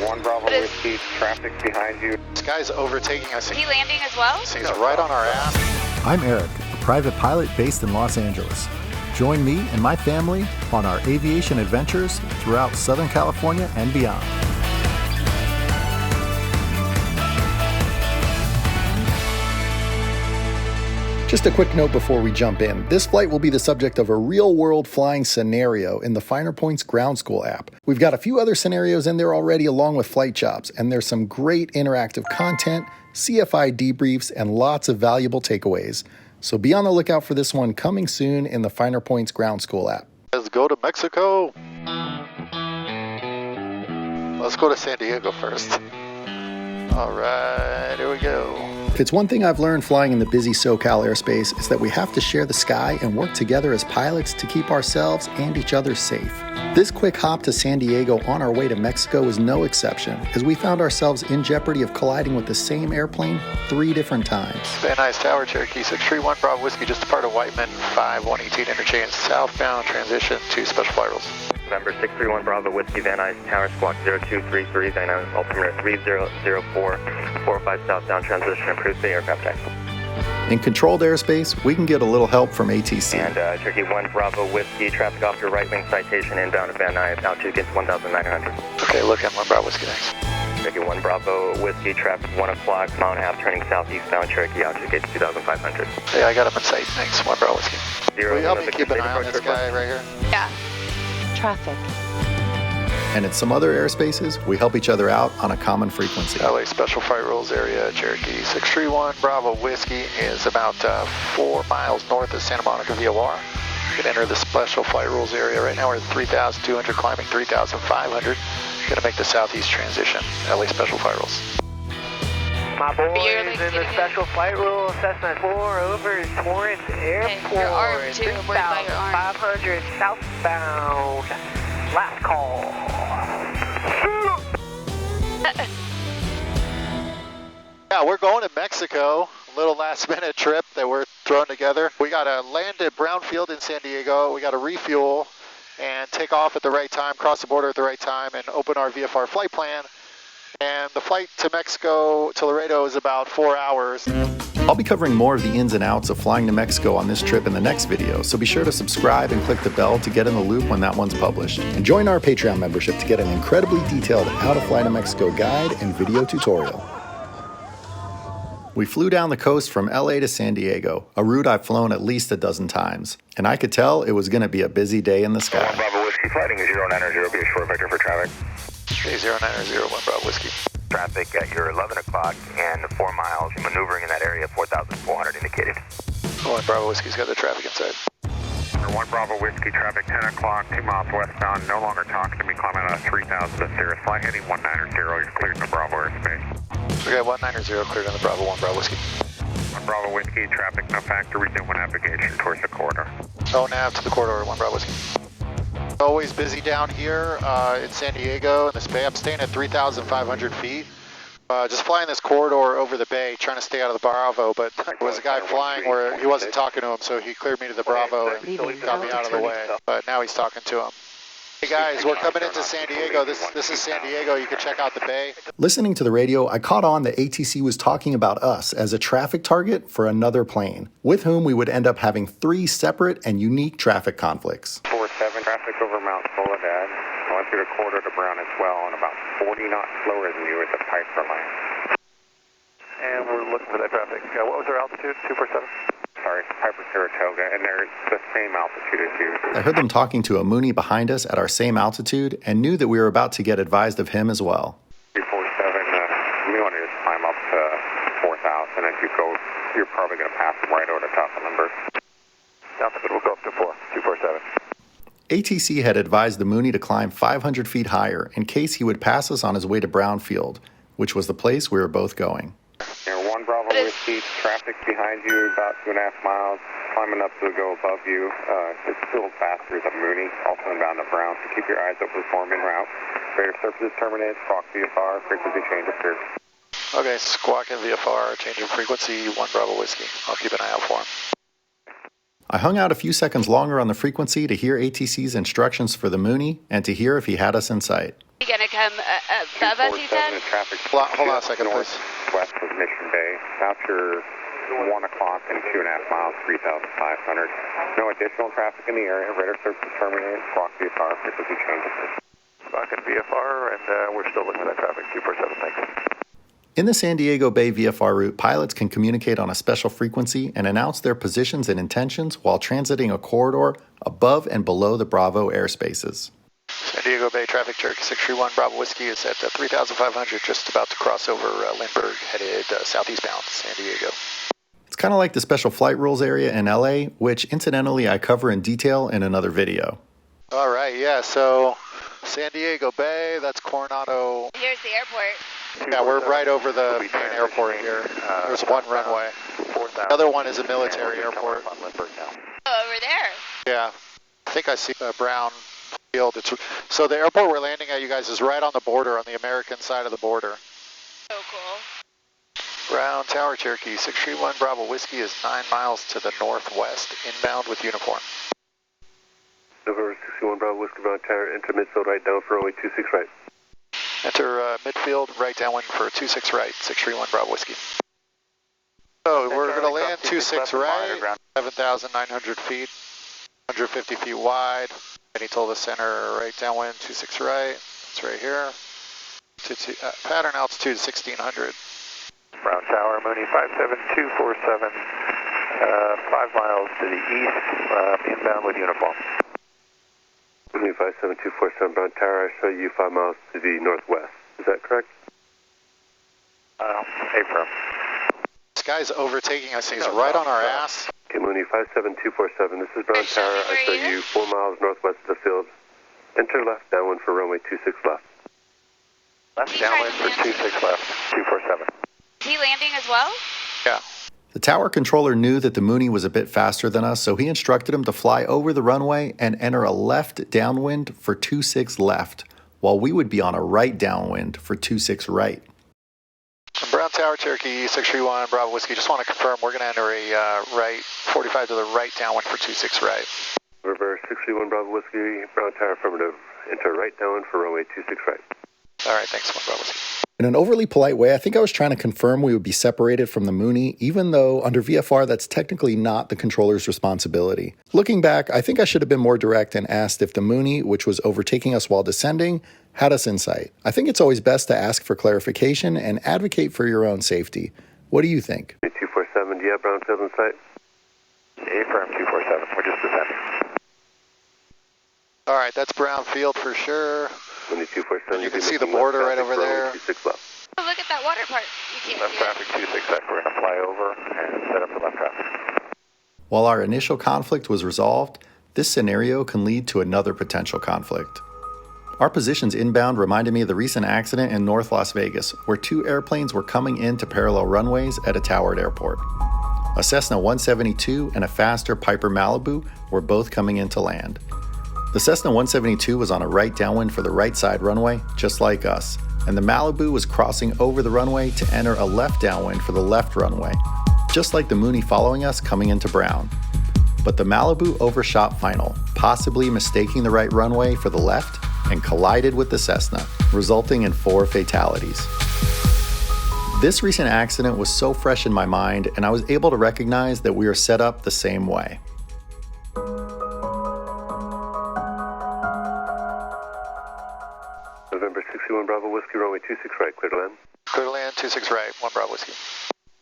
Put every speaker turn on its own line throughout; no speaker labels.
1 Bravo Whiskey, traffic behind you.
This guy's overtaking us.
Is he landing as well?
He's right on our ass.
I'm Eric, a private pilot based in Los Angeles. Join me and my family on our aviation adventures throughout Southern California and beyond. Just a quick note before we jump in. This flight will be the subject of a real-world flying scenario in the Finer Points Ground School app. We've got a few other scenarios in there already along with flight jobs, and there's some great interactive content, CFI debriefs, and lots of valuable takeaways. So be on the lookout for this one coming soon in the Finer Points Ground School app.
Let's go to Mexico. Let's go to San Diego first. All right, here we go.
If it's one thing I've learned flying in the busy SoCal airspace, is that we have to share the sky and work together as pilots to keep ourselves and each other safe. This quick hop to San Diego on our way to Mexico was no exception, as we found ourselves in jeopardy of colliding with the same airplane 3 different times.
Van Nuys Tower, Cherokee 631 Bravo Whiskey, just departed Whiteman 5118 interchange southbound, transition to special flight rules.
November 631 Bravo Whiskey, Van Nuys Tower, squawk 0233, dynamic altimeter 3004, 45 southbound, transition approved, the aircraft type.
In controlled airspace, we can get a little help from ATC.
And Cherokee 1 Bravo Whiskey, traffic off your right wing citation inbound to Van Nuys, altitude gets 1,900.
Okay, look in 1 Bravo Whiskey next.
Cherokee 1 Bravo Whiskey, traffic 1 o'clock, mile and a half, turning southeastbound, Cherokee, altitude gate 2,500.
Hey, I got him in sight. Thanks, 1 Bravo Whiskey. Will you help me keep an eye on this guy right here?
Yeah. Traffic.
And in some other airspaces, we help each other out on a common frequency.
LA Special Flight Rules area, Cherokee 631 Bravo Whiskey is about 4 miles north of Santa Monica VOR. You can enter the Special Flight Rules area right now. We're at 3,200, climbing 3,500. Gonna make the southeast transition. LA Special Flight Rules.
My boys in the Special Flight Rule assessment 4 over Torrance Airport.
Your arm too. I'm worried about your arm.
500 southbound. Last call.
Yeah, we're going to Mexico. A little last minute trip that we're throwing together. We got to land at Brownfield in San Diego. We got to refuel and take off at the right time, cross the border at the right time, and open our VFR flight plan. And the flight to Mexico, to Laredo, is about 4 hours.
I'll be covering more of the ins and outs of flying to Mexico on this trip in the next video, so be sure to subscribe and click the bell to get in the loop when that one's published. And join our Patreon membership to get an incredibly detailed How to Fly to Mexico guide and video tutorial. We flew down the coast from LA to San Diego, a route I've flown at least a dozen times, and I could tell it was going to be a busy day in the sky.
1 Bravo Whiskey, flighting 090, be a short vector for traffic.
Okay, 09001 Bravo Whiskey.
Traffic at your 11 o'clock and 4 miles. You're maneuvering in that area, 4,400 indicated.
1 Bravo Whiskey's got the traffic inside.
1 Bravo Whiskey, traffic 10 o'clock, 2 miles westbound, no longer talking to me, climbing out of 3,000 to Sirius, flight heading 190, you're cleared in the Bravo airspace.
Okay, 190 cleared on the Bravo 1 Bravo Whiskey.
1 Bravo Whiskey, traffic no factor, resume navigation towards the corridor.
Oh, nav to the corridor, 1 Bravo Whiskey. Always busy down here in San Diego in this bay. I'm staying at 3,500 feet. Just flying this corridor over the bay, trying to stay out of the Bravo, but there was a guy flying where he wasn't talking to him, so he cleared me to the Bravo and got me out of the way. But now he's talking to him. Hey guys, we're coming into San Diego. This is San Diego. You can check out the bay.
Listening to the radio, I caught on that ATC was talking about us as a traffic target for another plane, with whom we would end up having 3 separate and unique traffic conflicts.
47 traffic over Mount Soledad, going through the corridor to Brown as well, and about 40 knots slower than you at the Piper line.
And we're looking for that traffic. What was our altitude? 247?
Sorry, Piper Saratoga, and they're the same altitude as you.
I heard them talking to a Mooney behind us at our same altitude and knew that we were about to get advised of him as well.
347, we want to just climb up to 4,000. If you go, you're probably going to pass them right over the top of numbers.
Sounds good. We'll go up to 247.
ATC had advised the Mooney to climb 500 feet higher in case he would pass us on his way to Brownfield, which was the place we were both going.
You're 1 Bravo Whiskey, traffic behind you about 2.5 miles, climbing up to go above you. It's still faster than Mooney, also inbound to Brown, so keep your eyes open for him en route. Radar surfaces terminated, squawk VFR, frequency change approved.
Okay, squawk and VFR, changing frequency, 1 Bravo Whiskey. I'll keep an eye out for him.
I hung out a few seconds longer on the frequency to hear ATC's instructions for the Mooney and to hear if he had us in sight.
You gonna come above us, he said?
Traffic
Hold on a second, please.
West of Mission Bay. Voucher 1 o'clock and 2.5 miles, 3,500. No additional traffic in the area. Radar service is terminated. Block VFR, frequency changes.
Block and VFR, and we're still looking at that traffic, 247, thanks.
In the San Diego Bay VFR route, pilots can communicate on a special frequency and announce their positions and intentions while transiting a corridor above and below the Bravo airspaces.
San Diego Bay traffic, Cherokee 631 Bravo Whiskey is at 3,500, just about to cross over Lindbergh, headed southeastbound San Diego.
It's kind of like the special flight rules area in LA, which incidentally I cover in detail in another video.
All right, yeah, so San Diego Bay, that's Coronado.
Here's the airport.
Yeah, we're right over the main airport here. There's one runway. The other one is a military airport.
Oh, over there.
Yeah, I think I see a brown field. So the airport we're landing at, you guys, is right on the border, on the American side of the border.
So cool.
Brown Tower, Cherokee 631 Bravo Whiskey is 9 miles to the northwest, inbound with uniform.
November 61 Bravo Whiskey, Brown Tower, enter midfield right down for runway 26 right.
Enter midfield, right downwind for 26 right, 631 Bravo Whiskey. So we're going to land 26 right, 7,900 feet, 150 feet wide. And he told us center right downwind, 26 right. It's right here. Pattern altitude 1,600.
Brown Tower, Mooney 57247, 5 miles to the east, inbound with uniform. Mooney 57247, Brown Tower, I show you 5 miles to the northwest. Is that correct? Affirm.
This guy's overtaking us. He's right on our ass.
Okay, Mooney 57247, this is Brown Tower. I show you 4 miles northwest of the field. Enter left downwind for runway 26 left. Left downwind for 26 left, 247.
Is he landing as well?
Yeah.
The tower controller knew that the Mooney was a bit faster than us, so he instructed him to fly over the runway and enter a left downwind for 26 left, while we would be on a right downwind for 26 right.
Brown Tower, Cherokee 631 Bravo Whiskey, just want to confirm we're going to enter a right, 45 to the right downwind for 26 right.
River 631 Bravo Whiskey, Brown Tower affirmative. Enter right downwind for runway 26 right.
All right, thanks, 1 Bravo Whiskey.
In an overly polite way, I think I was trying to confirm we would be separated from the Mooney, even though under VFR that's technically not the controller's responsibility. Looking back, I think I should have been more direct and asked if the Mooney, which was overtaking us while descending, had us in sight. I think it's always best to ask for clarification and advocate for your own safety. What do you think?
247, do you have Brownfield in sight? Affirm 247, we're just descending.
All right, that's Brownfield for sure. You can see the border right over there.
Oh, look at that water part. You can't
left
see
traffic 26 left. We're going to fly over and set up for left traffic.
While our initial conflict was resolved, this scenario can lead to another potential conflict. Our positions inbound reminded me of the recent accident in North Las Vegas, where 2 airplanes were coming into parallel runways at a towered airport. A Cessna 172 and a faster Piper Malibu were both coming in to land. The Cessna 172 was on a right downwind for the right side runway, just like us, and the Malibu was crossing over the runway to enter a left downwind for the left runway, just like the Mooney following us coming into Brown. But the Malibu overshot final, possibly mistaking the right runway for the left, and collided with the Cessna, resulting in 4 fatalities. This recent accident was so fresh in my mind, and I was able to recognize that we are set up the same way.
November 61 Bravo Whiskey, runway 26 right, clear to land.
Clear to land, 26 right, 1 Bravo Whiskey.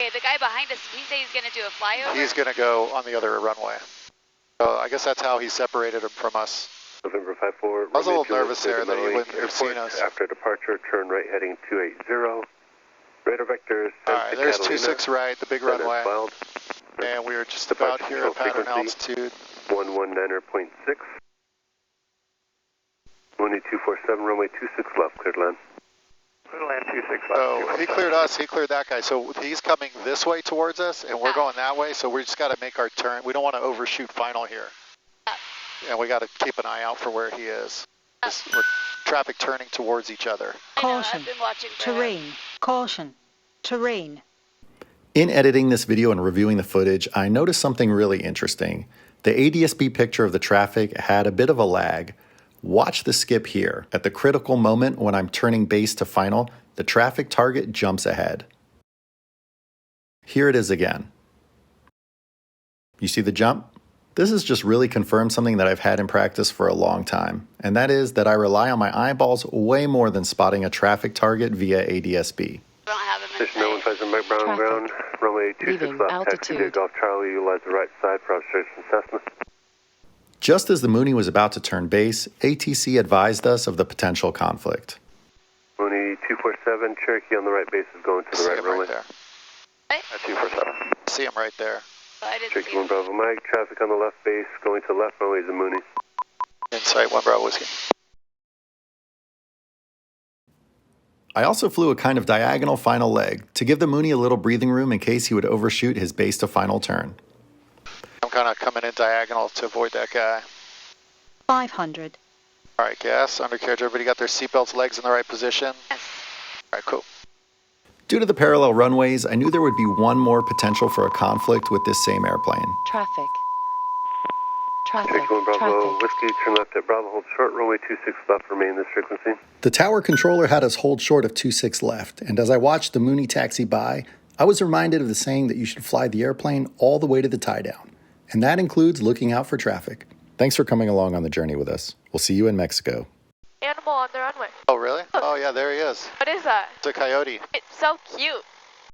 Okay, the guy behind us, he say he's going to do a flyover?
He's going to go on the other runway. So I guess that's how he separated him from us.
November 54.
I was a little nervous there that he wouldn't have seen us.
After departure, turn right heading 280. Radar vectors.
All right, there's 26 right, the big runway. And we are just about here at pattern altitude.
119.6. Mooney 247, runway 26 left, cleared land. Cleared land 26 left.
So he cleared us, he cleared that guy. So he's coming this way towards us, and we're going that way, so we just got to make our turn. We don't want to overshoot final here. And we got to keep an eye out for where he is. We're traffic turning towards each other.
Caution,
terrain, caution, terrain.
In editing this video and reviewing the footage, I noticed something really interesting. The ADSB picture of the traffic had a bit of a lag. Watch the skip here. At the critical moment when I'm turning base to final, the traffic target jumps ahead. Here it is again. You see the jump? This has just really confirmed something that I've had in practice for a long time, and that is that I rely on my eyeballs way more than spotting a traffic target via ADSB.
Don't have him in
Station
sight.
015 Mike Brown ground, runway 26
Leaving
left, taxi to
altitude.
Golf Charlie, utilize the right side for observation Cessna.
Just as the Mooney was about to turn base, ATC advised us of the potential conflict.
Mooney 247, Cherokee on the right base is going to the
See
right
him
runway.
right there.
What?
At 247. See him right there.
I didn't
Cherokee
see
1
him.
Bravo Mike, traffic on the left base, going to left runway is the Mooney.
Insight 1 Bravo Whiskey.
I also flew a kind of diagonal final leg to give the Mooney a little breathing room in case he would overshoot his base to final turn.
I'm kind of coming in diagonal to avoid that guy.
500.
All right, gas, undercarriage, everybody got their seatbelts, legs in the right position?
Yes.
All right, cool.
Due to the parallel runways, I knew there would be one more potential for a conflict with this same airplane.
Traffic. Traffic.
Cherokee 1 Bravo
Traffic.
Whiskey, turn left at Bravo, hold short, runway 26 left, remain this frequency.
The tower controller had us hold short of 26 left, and as I watched the Mooney taxi by, I was reminded of the saying that you should fly the airplane all the way to the tie-down, and that includes looking out for traffic. Thanks for coming along on the journey with us. We'll see you in Mexico.
Animal on the runway.
Oh, really? Oh, yeah, there he is.
What is that?
It's a coyote.
It's so cute.